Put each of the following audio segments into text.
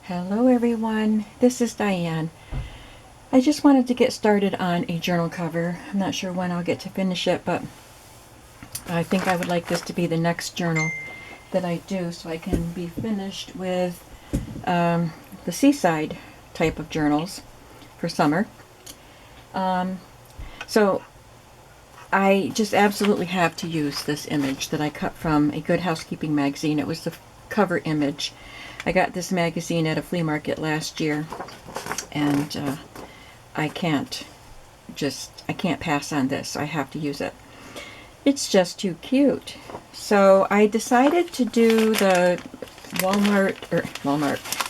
Hello everyone, this is Diane. I just wanted to get started on a journal cover. I'm not sure when I'll get to finish it, but I think I would like this to be the next journal that I do so I can be finished with the seaside type of journals for summer. So I just absolutely have to use this image that I cut from a Good Housekeeping magazine. It was the cover image. I got this magazine at a flea market last year, and I can't pass on this. I have to use it. It's just too cute. So I decided to do the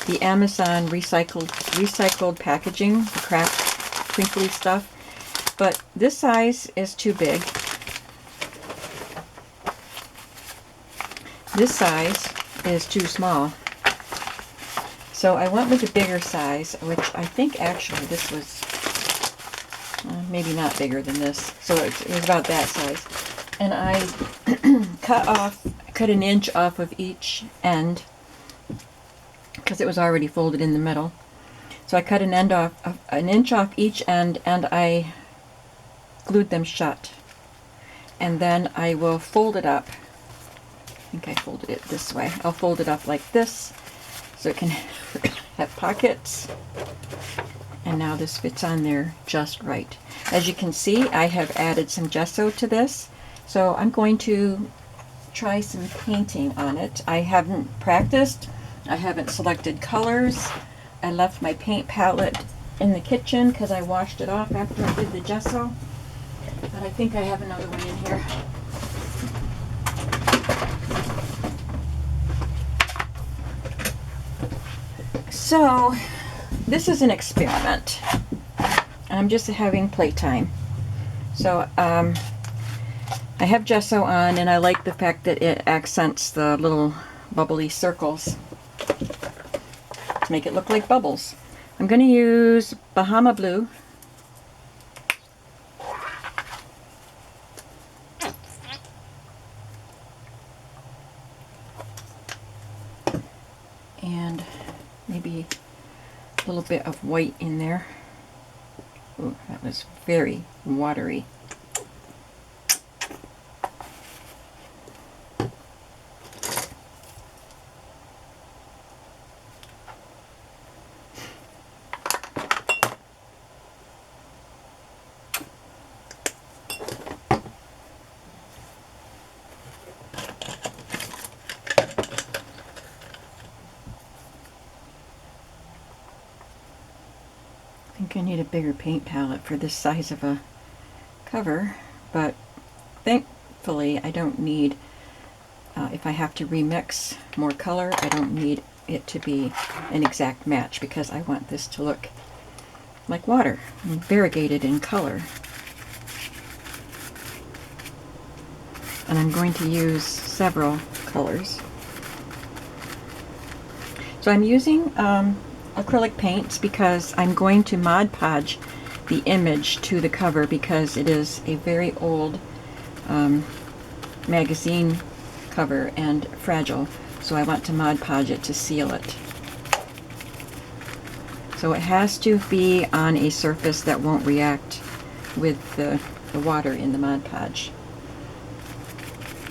the Amazon recycled packaging, the craft crinkly stuff. But this size is too big. This size is too small. So I went with a bigger size, which I think actually this was maybe not bigger than this. So it was about that size. And I cut an inch off of each end because it was already folded in the middle. So I cut an inch off each end, and I glued them shut. And then I will fold it up. I think I folded it this way. I'll fold it up like this so it can have pockets. And now this fits on there just right. As you can see, I have added some gesso to this. So I'm going to try some painting on it. I haven't practiced. I haven't selected colors. I left my paint palette in the kitchen because I washed it off after I did the gesso. But I think I have another one in here. So this is an experiment. I'm just having playtime. So I have gesso on, and I like the fact that it accents the little bubbly circles to make it look like bubbles. I'm going to use Bahama Blue. And maybe a little bit of white in there. Ooh, that was very watery. I think I need a bigger paint palette for this size of a cover, but thankfully I don't need, if I have to remix more color, I don't need it to be an exact match because I want this to look like water and variegated in color. And I'm going to use several colors. So I'm using acrylic paints because I'm going to Mod Podge the image to the cover because it is a very old magazine cover and fragile, so I want to Mod Podge it to seal it. So it has to be on a surface that won't react with the water in the Mod Podge.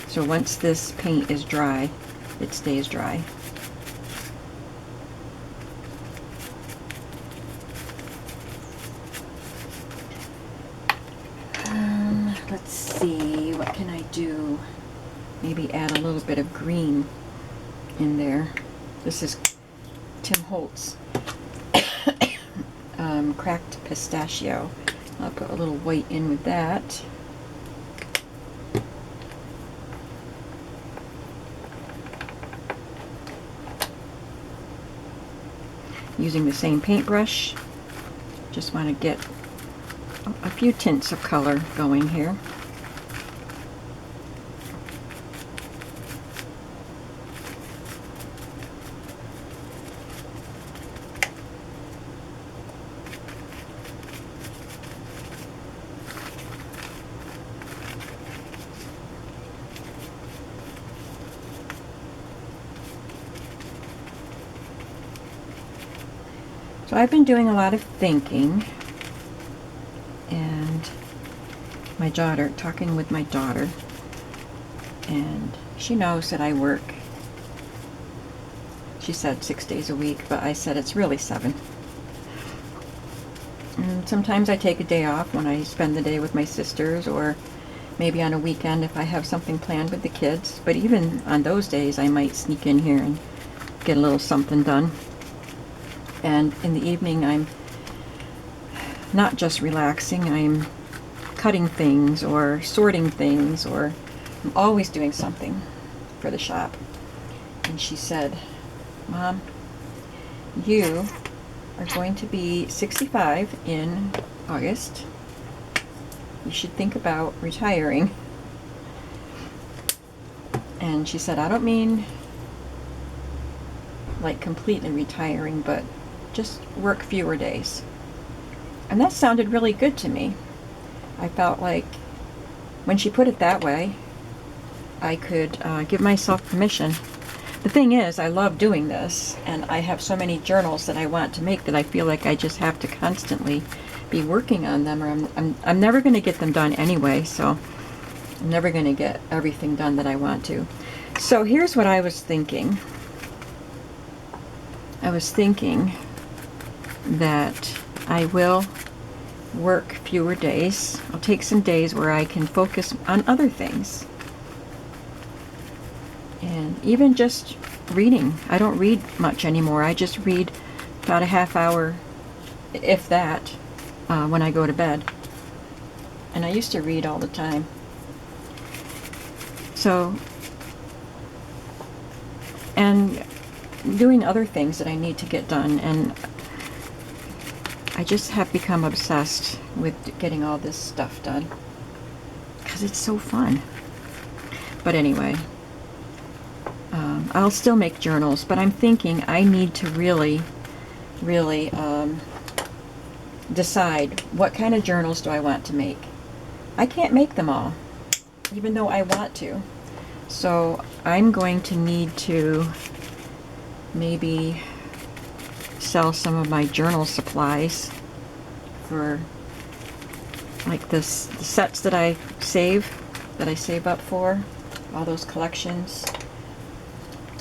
So once this paint is dry, it stays dry. Let's see, what can I do? Maybe add a little bit of green in there. This is Tim Holtz Cracked Pistachio. I'll put a little white in with that. Using the same paintbrush. Just want to get a few tints of color going here. So I've been doing a lot of thinking, and talking with my daughter, and she knows that I work. She said 6 days a week, but I said it's really 7. And sometimes I take a day off when I spend the day with my sisters, or maybe on a weekend if I have something planned with the kids. But even on those days, I might sneak in here and get a little something done. And in the evening, I'm not just relaxing, I'm cutting things or sorting things, or I'm always doing something for the shop. And she said, Mom, you are going to be 65 in August. You should think about retiring. And she said, I don't mean like completely retiring, but just work fewer days. And that sounded really good to me. I felt like when she put it that way, I could give myself permission. The thing is, I love doing this, and I have so many journals that I want to make that I feel like I just have to constantly be working on them, or I'm never going to get them done anyway, so I'm never going to get everything done that I want to. So here's what I was thinking. I was thinking that I will work fewer days. I'll take some days where I can focus on other things. And even just reading. I don't read much anymore. I just read about a half hour, if that, when I go to bed. And I used to read all the time. So, and doing other things that I need to get done. And I just have become obsessed with getting all this stuff done, because it's so fun. But anyway, I'll still make journals, but I'm thinking I need to really decide what kind of journals do I want to make. I can't make them all, even though I want to. So I'm going to need to maybe sell some of my journal supplies for like the sets that I save up for, all those collections.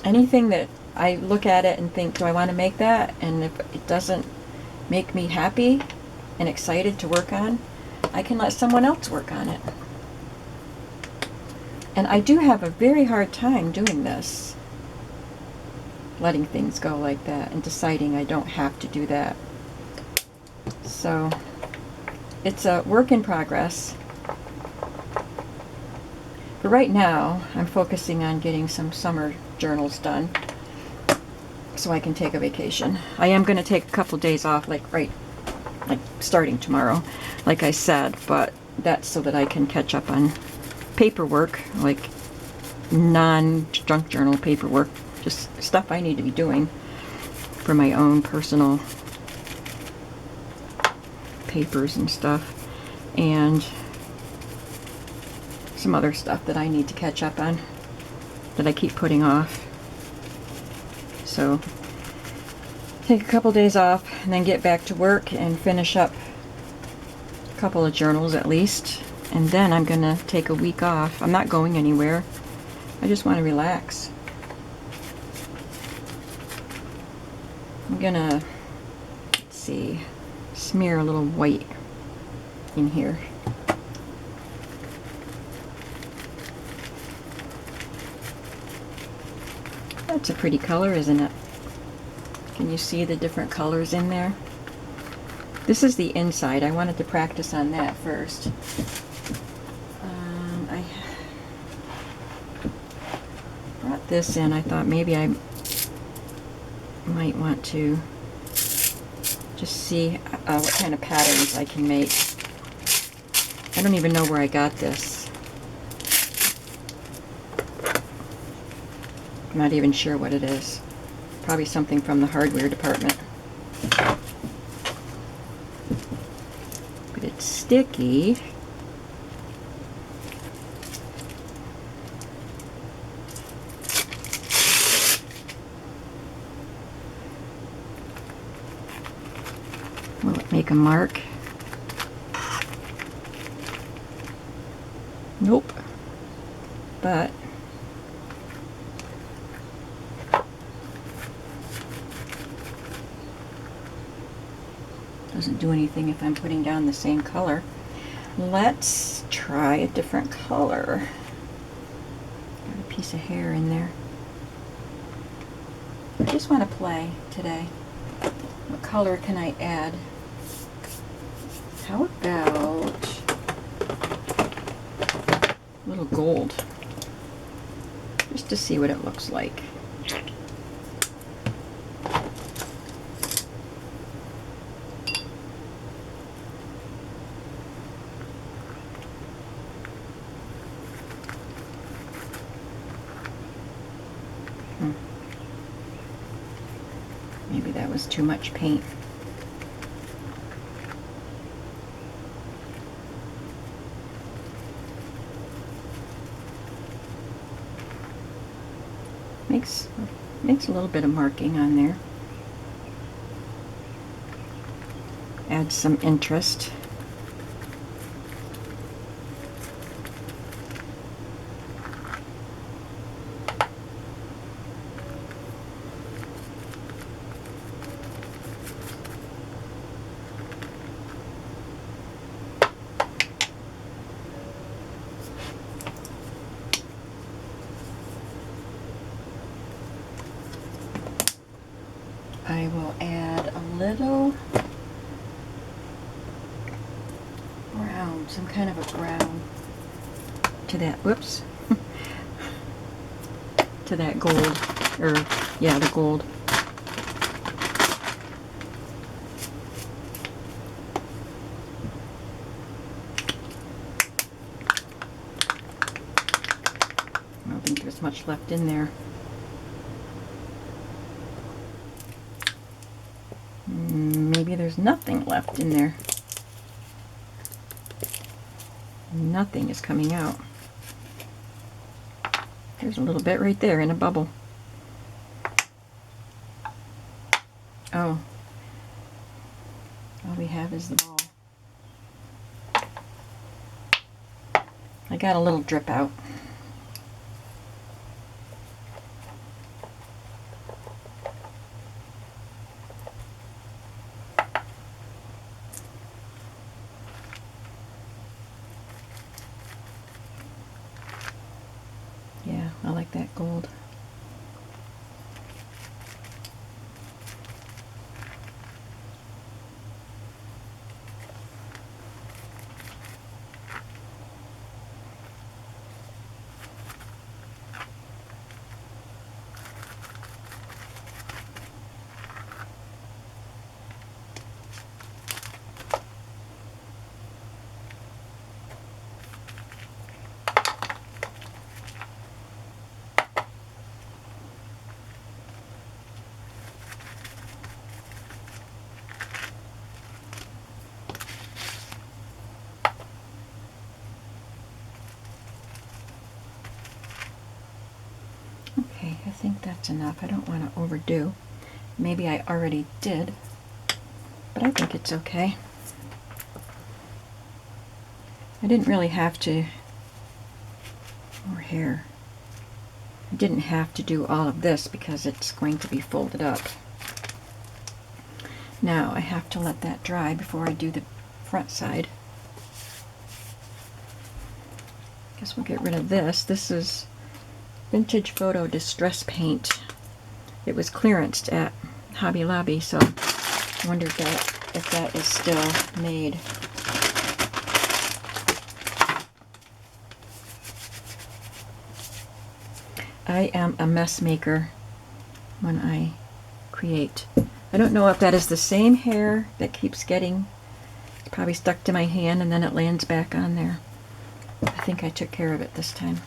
Anything that I look at it and think, do I want to make that? And if it doesn't make me happy and excited to work on, I can let someone else work on it. And I do have a very hard time doing this, letting things go like that and deciding I don't have to do that. So it's a work in progress. But right now, I'm focusing on getting some summer journals done so I can take a vacation. I am going to take a couple days off, like starting tomorrow, like I said, but that's so that I can catch up on paperwork, like non-junk journal paperwork, just stuff I need to be doing for my own personal papers and stuff, and some other stuff that I need to catch up on that I keep putting off. So take a couple days off and then get back to work and finish up a couple of journals at least, and then I'm gonna take a week off. I'm not going anywhere. I just want to relax. I'm gonna, let's see, smear a little white in here. That's a pretty color, isn't it? Can you see the different colors in there? This is the inside. I wanted to practice on that first. I brought this in. I thought maybe I might want to just see what kind of patterns I can make. I don't even know where I got this. I'm not even sure what it is. Probably something from the hardware department. But it's sticky. Will it make a mark? Nope. But doesn't do anything if I'm putting down the same color. Let's try a different color. Got a piece of hair in there. I just want to play today. What color can I add? How about a little gold? Just to see what it looks like. Maybe that was too much paint. Makes a little bit of marking on there. Adds some interest. I will add a little brown, some kind of a brown to that, whoops, to that gold, or yeah, the gold. I don't think there's much left in there. Maybe there's nothing left in there. Nothing is coming out. There's a little bit right there in a bubble. Oh. All we have is the ball. I got a little drip out. Yeah, I like that gold. Okay, I think that's enough. I don't want to overdo. Maybe I already did, but I think it's okay. I didn't really have to, more hair. I didn't have to do all of this because it's going to be folded up. Now I have to let that dry before I do the front side. Guess we'll get rid of this. This is Vintage Photo Distress Paint. It was clearanced at Hobby Lobby, so I wonder if that is still made. I am a mess maker when I create. I don't know if that is the same hair that keeps getting, it's probably stuck to my hand and then it lands back on there. I think I took care of it this time.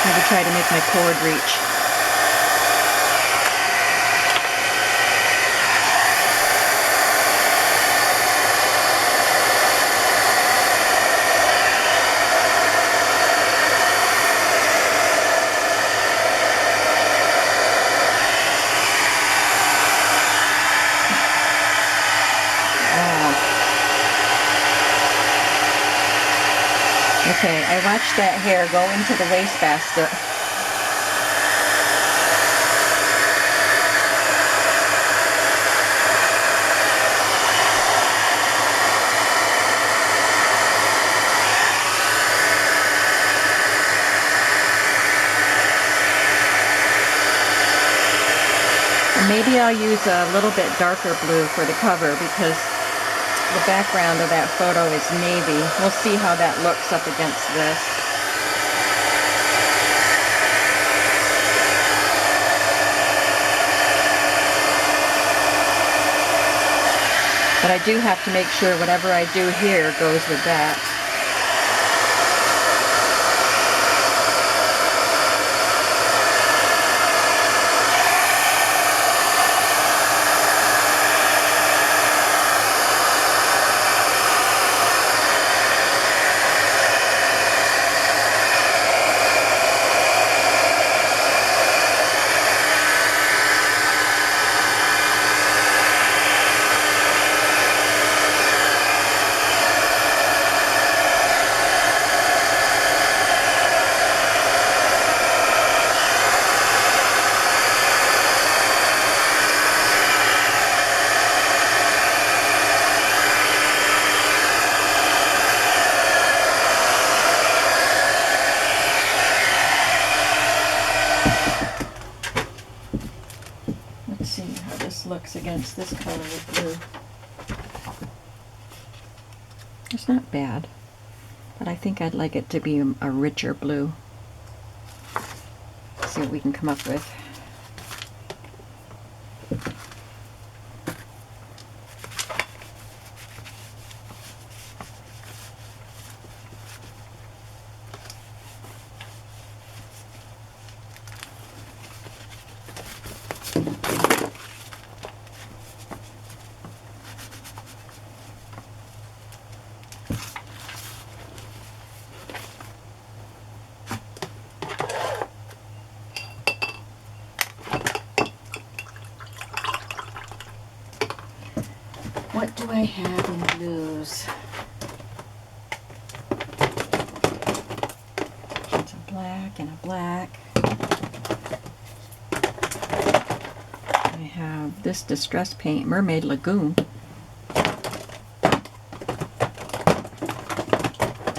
Maybe try to make my cord reach. Okay, I watched that hair go into the wastebasket. Maybe I'll use a little bit darker blue for the cover because the background of that photo is navy. We'll see how that looks up against this. But I do have to make sure whatever I do here goes with that. Let's see how this looks against this color of blue. It's not bad, but I think I'd like it to be a richer blue. Let's see what we can come up with. What do I have in blues? It's a black and a black. I have this distress paint, Mermaid Lagoon. I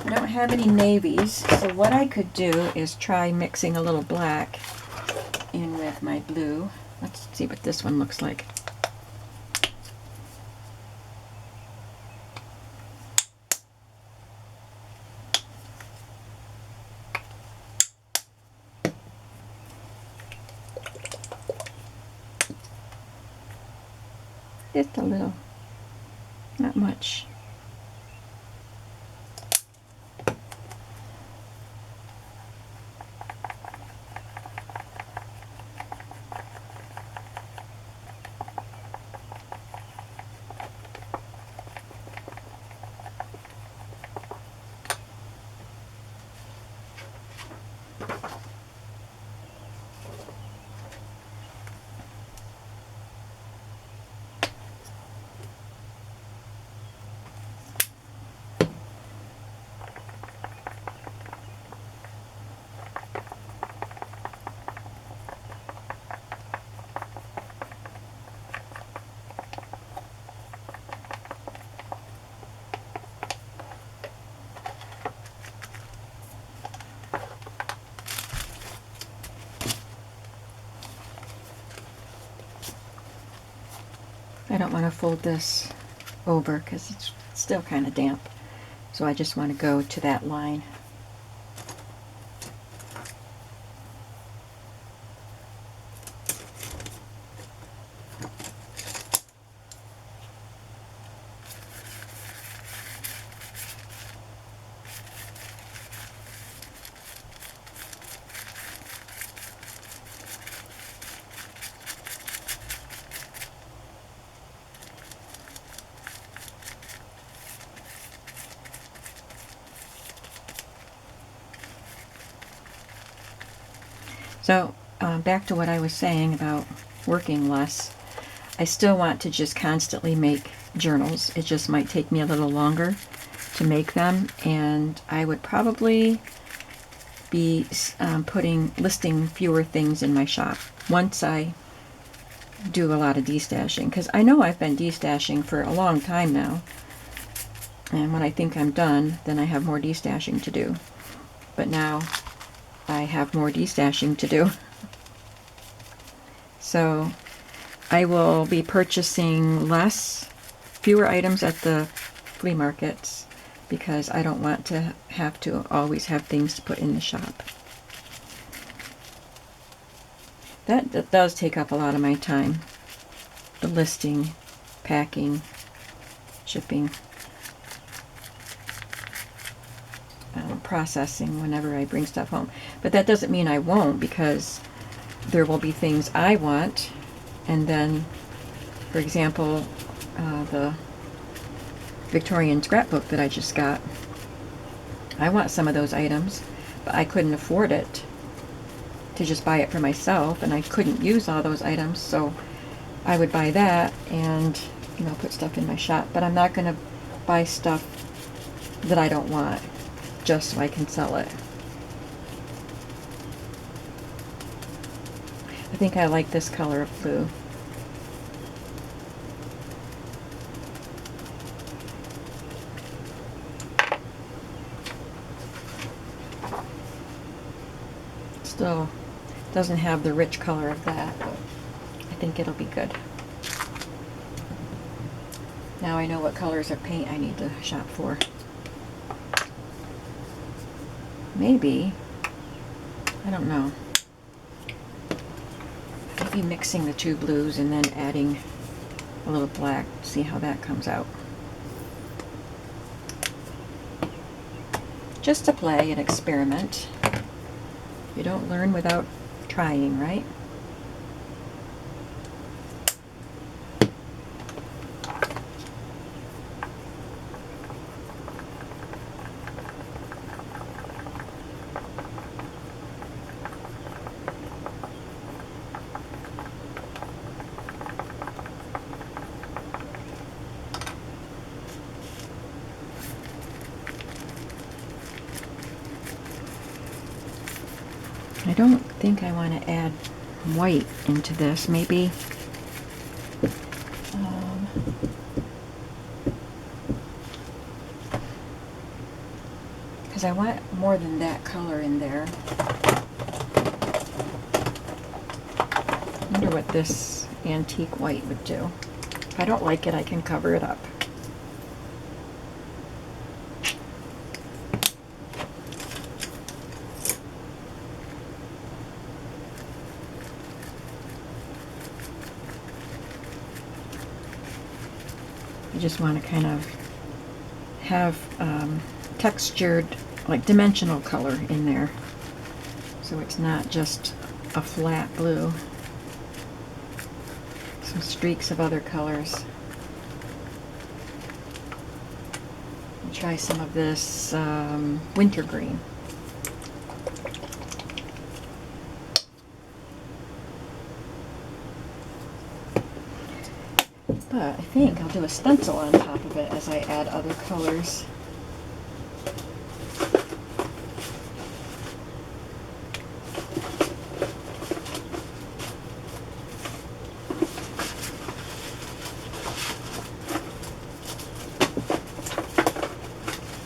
don't have any navies, so what I could do is try mixing a little black in with my blue. Let's see what this one looks like. Just a little, not much. I don't want to fold this over because it's still kind of damp. So I just want to go to that line. So back to what I was saying about working less. I still want to just constantly make journals. It just might take me a little longer to make them, and I would probably be listing fewer things in my shop once I do a lot of destashing, because I know I've been destashing for a long time now, and when I think I'm done, then I have more destashing to do. But now I have more destashing to do. So I will be purchasing fewer items at the flea markets, because I don't want to have to always have things to put in the shop. That does take up a lot of my time. The listing, packing, shipping, processing whenever I bring stuff home. But that doesn't mean I won't, because there will be things I want, and then, for example, the Victorian scrapbook that I just got, I want some of those items, but I couldn't afford it to just buy it for myself, and I couldn't use all those items, so I would buy that and, you know, put stuff in my shop. But I'm not going to buy stuff that I don't want just so I can sell it. I think I like this color of blue. Still doesn't have the rich color of that, but I think it'll be good. Now I know what colors of paint I need to shop for. Maybe, I don't know, maybe mixing the two blues and then adding a little black, see how that comes out. Just to play and experiment. You don't learn without trying, right? I don't think I want to add white into this. Maybe because I want more than that color in there. I wonder what this antique white would do. If I don't like it, I can cover it up. I just want to kind of have textured, like dimensional color in there, so it's not just a flat blue. Some streaks of other colors. I'll try some of this wintergreen. But I think I'll do a stencil on top of it as I add other colors.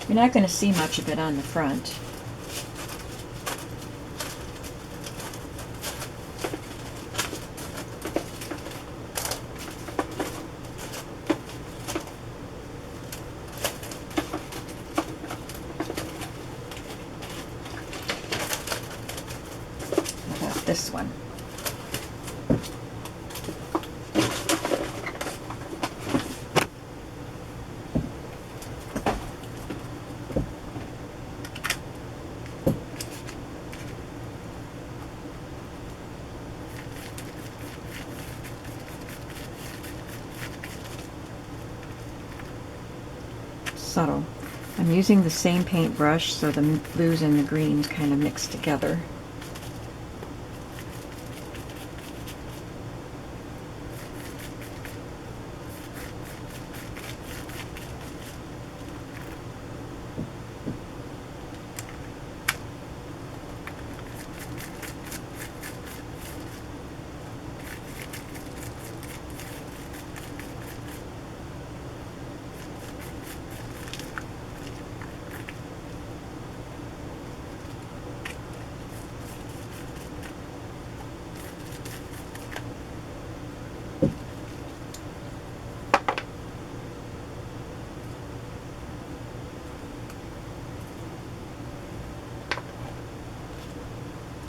You're not going to see much of it on the front. This one. Subtle. I'm using the same paintbrush, so the blues and the greens kind of mix together.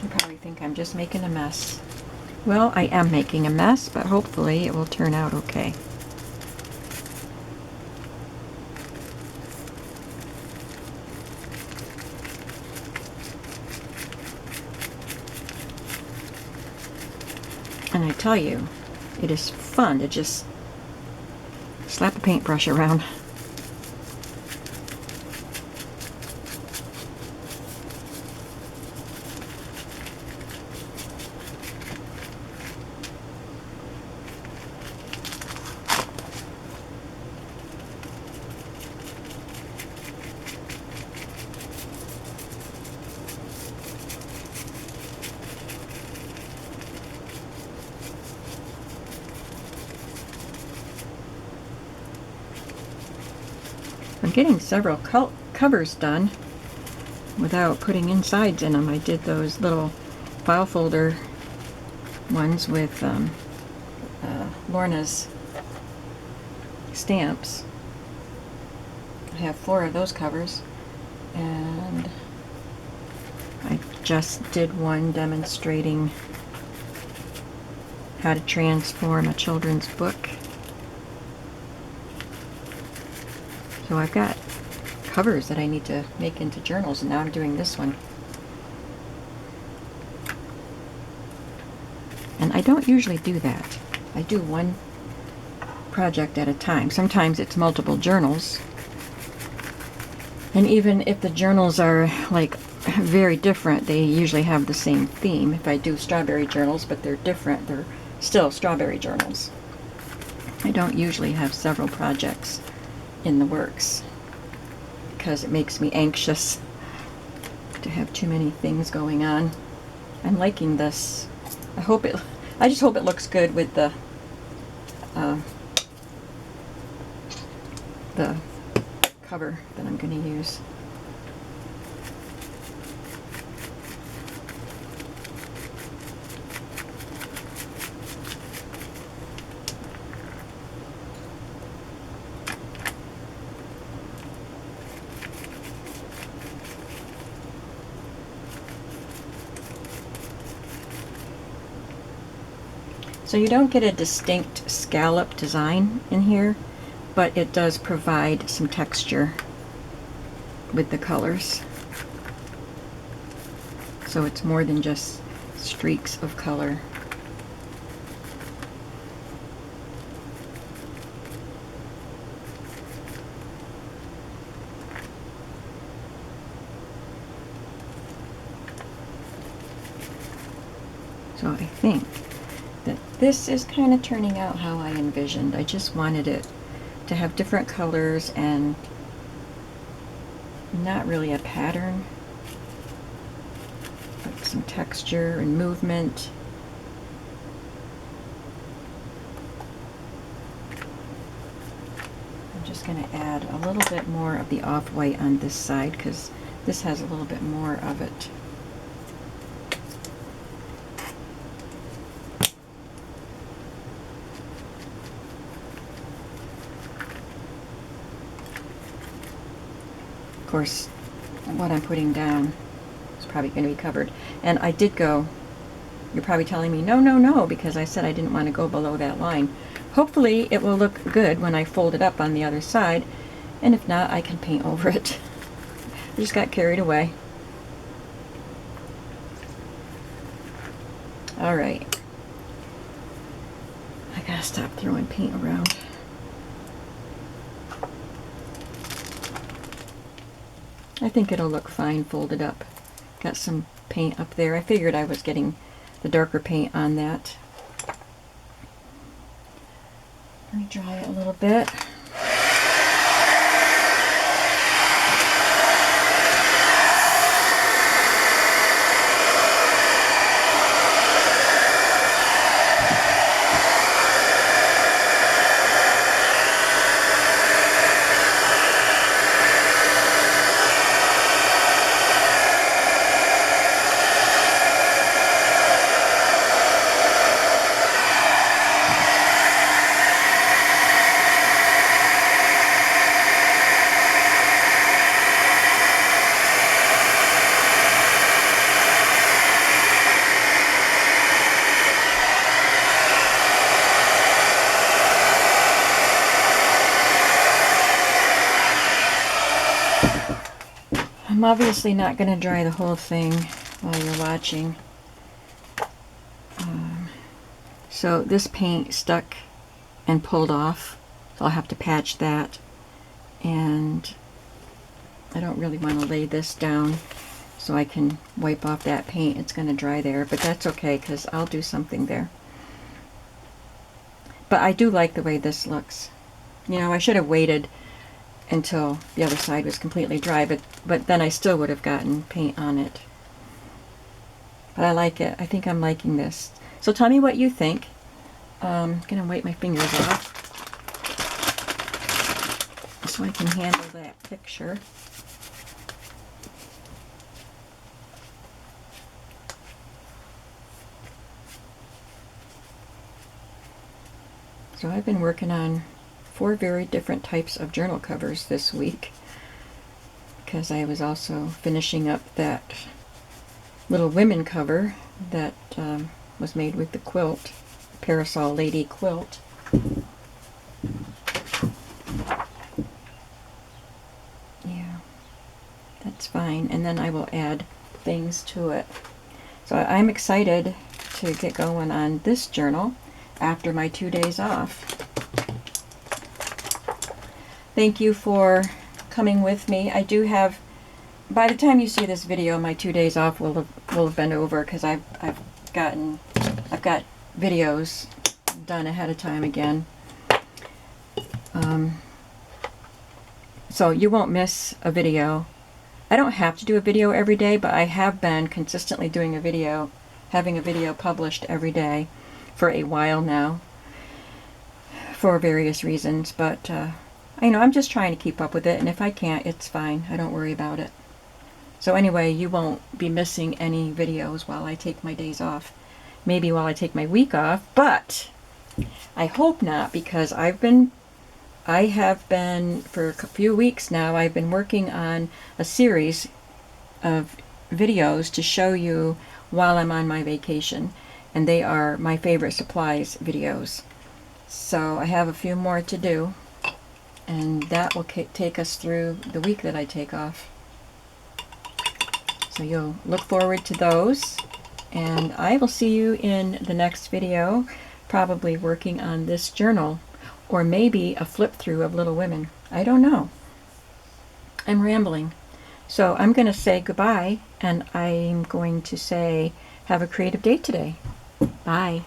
You probably think I'm just making a mess. Well, I am making a mess, but hopefully it will turn out okay. And I tell you, it is fun to just slap a paintbrush around. I'm getting several covers done without putting insides in them. I did those little file folder ones with Lorna's stamps. I have 4 of those covers, and I just did one demonstrating how to transform a children's book. So I've got covers that I need to make into journals, and now I'm doing this one. And I don't usually do that. I do one project at a time. Sometimes it's multiple journals. And even if the journals are like very different, they usually have the same theme. If I do strawberry journals, but they're different, they're still strawberry journals. I don't usually have several projects in the works because it makes me anxious to have too many things going on. I'm liking this. I just hope it looks good with the cover that I'm going to use. So you don't get a distinct scallop design in here, but it does provide some texture with the colors. So it's more than just streaks of color. So I think that this is kind of turning out how I envisioned. I just wanted it to have different colors and not really a pattern, but some texture and movement. I'm just going to add a little bit more of the off-white on this side because this has a little bit more of it. Of course, what I'm putting down is probably going to be covered. And I did go, you're probably telling me, no, no, no, because I said I didn't want to go below that line. Hopefully it will look good when I fold it up on the other side, and if not, I can paint over it. I just got carried away. Alright. I gotta stop throwing paint around. I think it'll look fine folded up. Got some paint up there. I figured I was getting the darker paint on that. Let me dry it a little bit. I'm obviously not going to dry the whole thing while you're watching. So this paint stuck and pulled off, so I'll have to patch that. And I don't really want to lay this down so I can wipe off that paint. It's going to dry there, but that's okay because I'll do something there. But I do like the way this looks. You know, I should have waited until the other side was completely dry, but then I still would have gotten paint on it. But I like it. I think I'm liking this. So tell me what you think. I'm going to wipe my fingers off so I can handle that picture. So I've been working on 4 very different types of journal covers this week because I was also finishing up that Little Women cover that was made with the quilt, Parasol Lady quilt. Yeah, that's fine. And then I will add things to it. So I'm excited to get going on this journal after my 2 days off. Thank you for coming with me. I do have, by the time you see this video, my 2 days off will have been over because I've got videos done ahead of time again. So you won't miss a video. I don't have to do a video every day, but I have been consistently doing a video, having a video published every day for a while now for various reasons, but I'm just trying to keep up with it, and if I can't, it's fine. I don't worry about it. So anyway, you won't be missing any videos while I take my days off. Maybe while I take my week off, but I hope not, because I have been, for a few weeks now, I've been working on a series of videos to show you while I'm on my vacation, and they are my favorite supplies videos. So I have a few more to do, and that will take us through the week that I take off. So you'll look forward to those, and I will see you in the next video, probably working on this journal, or maybe a flip through of Little Women. I don't know. I'm rambling. So I'm going to say goodbye, and I'm going to say have a creative day today. Bye.